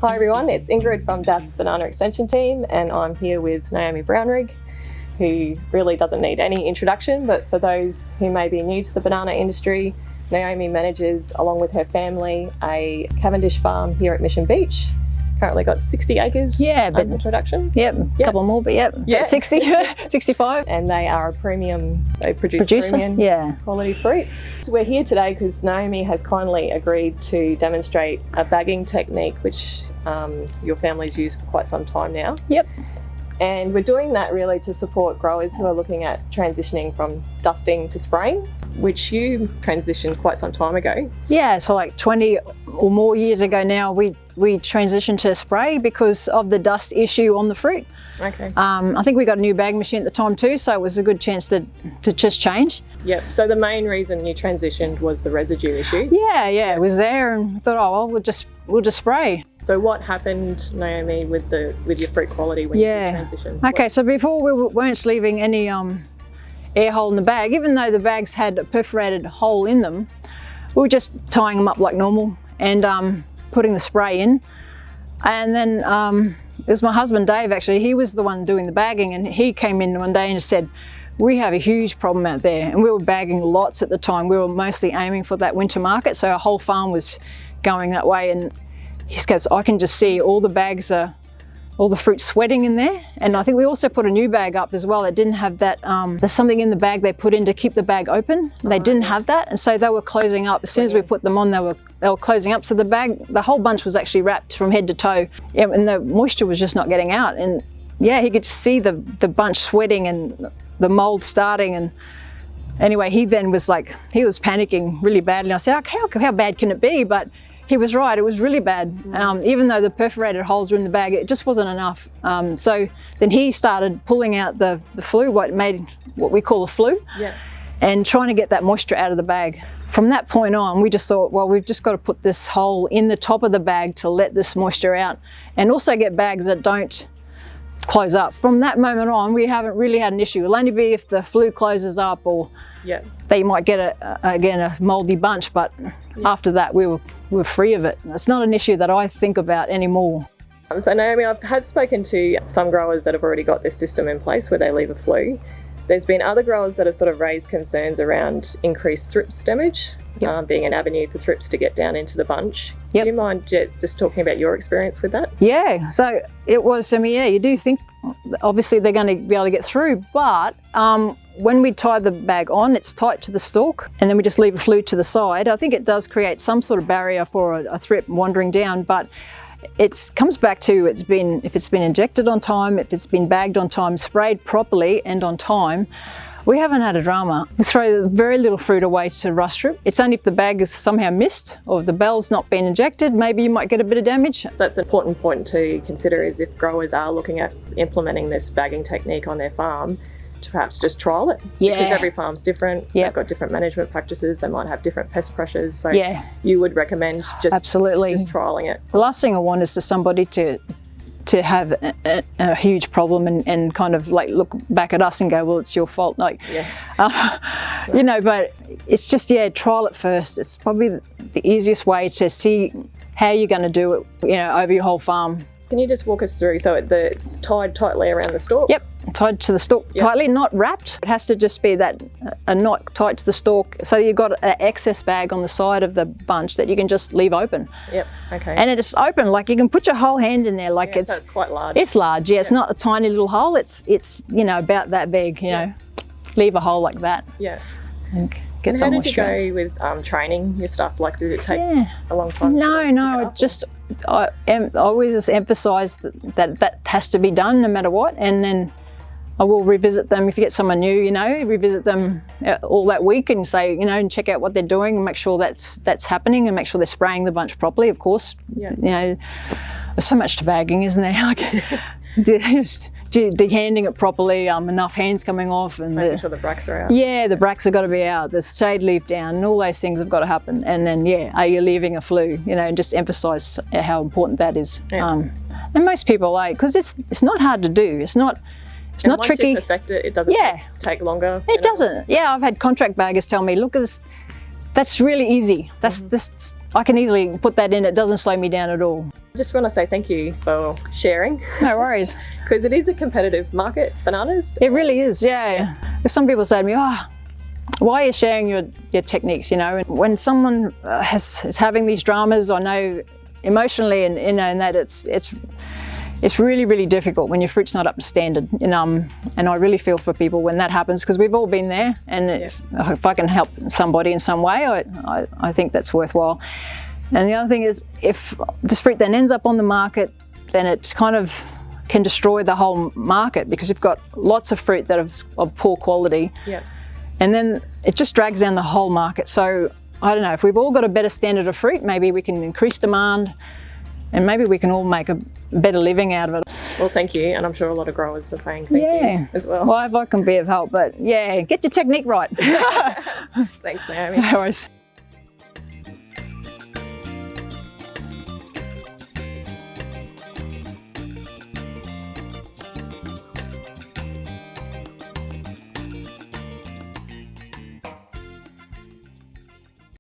Hi everyone, it's Ingrid from Sellars Banana Extension Team, and I'm here with Naomi Brownrigg, who really doesn't need any introduction, but for those who may be new to the banana industry, Naomi manages, along with her family, a Cavendish farm here at Mission Beach. Currently got 60 acres under production. Yep, a couple more, but yep. 60, 65. And they are a premium, they produce premium quality fruit. So we're here today because Naomi has kindly agreed to demonstrate a bagging technique which your family's used for quite some time now. Yep. And we're doing that really to support growers who are looking at transitioning from dusting to spraying, which you transitioned quite some time ago. Yeah, so like 20 or more years ago now, we transitioned to spray because of the dust issue on the fruit. Okay. I think we got a new bag machine at the time too, so it was a good chance to just change. Yep, so the main reason you transitioned was the residue issue? Yeah, it was there, and I thought, oh well, we'll just spray. So what happened, Naomi, with your fruit quality when you transitioned? Okay, so before we weren't leaving any air hole in the bag, even though the bags had a perforated hole in them, we were just tying them up like normal and putting the spray in. And then it was my husband Dave, actually, he was the one doing the bagging, and he came in one day and said, we have a huge problem out there, and we were bagging lots at the time. We were mostly aiming for that winter market, so our whole farm was going that way. And he goes, I can just see all the bags are, all the fruit sweating in there. And I think we also put a new bag up as well. It didn't have that, there's something in the bag they put in to keep the bag open. They didn't have that, and so they were closing up. As soon as we put them on, they were closing up. So the bag, the whole bunch was actually wrapped from head to toe, and the moisture was just not getting out. And yeah, he could see the bunch sweating and the mould starting. And anyway, he then was like, he was panicking really badly. I said, how bad can it be? But he was right, it was really bad. Even though the perforated holes were in the bag, it just wasn't enough. So then he started pulling out the flue, what we call a flue, and trying to get that moisture out of the bag. From that point on, we just thought, well, we've just got to put this hole in the top of the bag to let this moisture out, and also get bags that don't close up. From that moment on, we haven't really had an issue. It'll only be if the flue closes up, or they might get a mouldy bunch, but after that we were free of it. It's not an issue that I think about anymore. So Naomi, I have spoken to some growers that have already got this system in place where they leave a flue. There's been other growers that have sort of raised concerns around increased thrips damage, being an avenue for thrips to get down into the bunch. Do you mind just talking about your experience with that? Yeah, so it was, you do think obviously they're going to be able to get through, but when we tie the bag on, it's tight to the stalk, and then we just leave a flue to the side. I think it does create some sort of barrier for a thrip wandering down, but it comes back to if it's been injected on time, if it's been bagged on time, sprayed properly and on time, we haven't had a drama. We throw very little fruit away to rust strip. It's only if the bag is somehow missed or the bell's not been injected, maybe you might get a bit of damage. So that's an important point to consider, is if growers are looking at implementing this bagging technique on their farm, to perhaps just trial it. Because every farm's different. They've got different management practices. They might have different pest pressures. So you would recommend just trialing it. The last thing I want is for somebody to have a huge problem and kind of like look back at us and go, well, it's your fault. But it's just, trial it first. It's probably the easiest way to see how you're going to do it, over your whole farm. Can you just walk us through? So it's tied tightly around the stalk? Yep, tied to the stalk tightly, not wrapped. It has to just be a knot tight to the stalk, so you've got an excess bag on the side of the bunch that you can just leave open. Yep, okay. And it's open, like you can put your whole hand in there. Like so it's quite large. It's large, it's not a tiny little hole. It's about that big, leave a hole like that. Yeah. And how did you go with training your stuff? Like, did it take a long time? No, I always emphasise that has to be done no matter what, and then I will revisit them. If you get someone new, revisit them all that week and say, and check out what they're doing and make sure that's happening, and make sure they're spraying the bunch properly, of course. There's so much to bagging, isn't there? Like, just dehanding it properly, enough hands coming off, and making sure the bracts are out. Yeah, the bracts have got to be out, the shade leaf down, and all those things have got to happen. And then, are you leaving a flue? And just emphasise how important that is. And most people because it's not hard to do. It's not tricky. Once you perfect it, it doesn't take longer. It doesn't. I've had contract baggers tell me, look at this, that's really easy. That's I can easily put that in. It doesn't slow me down at all. Just want to say thank you for sharing. No worries. Because it is a competitive market, bananas. It really is, yeah. Some people say to me, oh, why are you sharing your techniques, you know? And when someone is having these dramas, I know emotionally and that it's really, really difficult when your fruit's not up to standard. And I really feel for people when that happens, because we've all been there, and if I can help somebody in some way, I think that's worthwhile. And the other thing is, if this fruit then ends up on the market, then it kind of can destroy the whole market, because you've got lots of fruit that is of poor quality. Yeah. And then it just drags down the whole market. So I don't know, if we've all got a better standard of fruit, maybe we can increase demand, and maybe we can all make a better living out of it. Well, thank you, and I'm sure a lot of growers are saying thank you as well. Well, if I can be of help, but yeah, get your technique right. Thanks, Naomi. No worries.